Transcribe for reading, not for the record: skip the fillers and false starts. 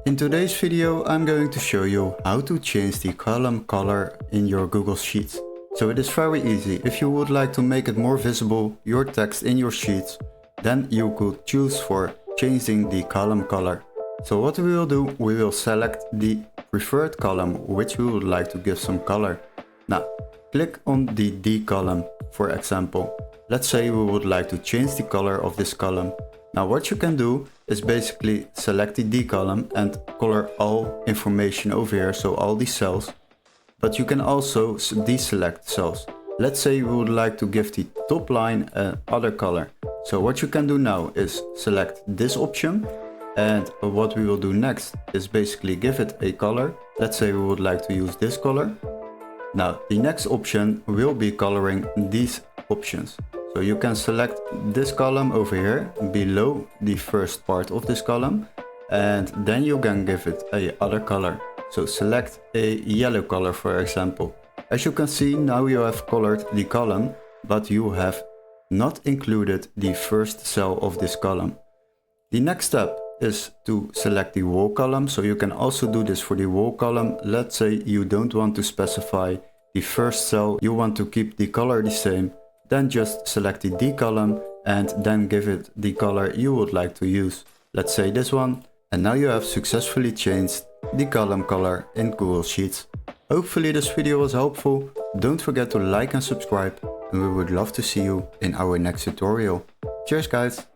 In today's video I'm going to show you how to change the column color in your Google Sheets. So it is very easy. If you would like to make it more visible, your text in your sheets, then you could choose for changing the column color. So what we will do, we will select the preferred column which we would like to give some color. Now click on the D column, for example. Let's say we would like to change the color of this column. Now what you can do is basically select the D column and color all information over here, so all these cells. But you can also deselect cells. Let's say we would like to give the top line another color. So what you can do now is select this option, and what we will do next is basically give it a color. Let's say we would like to use this color. Now the next option will be coloring these options. So you can select this column over here below the first part of this column, and then you can give it a other color. So select a yellow color, for example. As you can see, now you have colored the column, but you have not included the first cell of this column. The next step is to select the wall column. So you can also do this for the wall column. Let's say you don't want to specify the first cell, you want to keep the color the same. Then just select the D column and then give it the color you would like to use. Let's say this one. And now you have successfully changed the column color in Google Sheets. Hopefully this video was helpful. Don't forget to like and subscribe, and we would love to see you in our next tutorial. Cheers guys!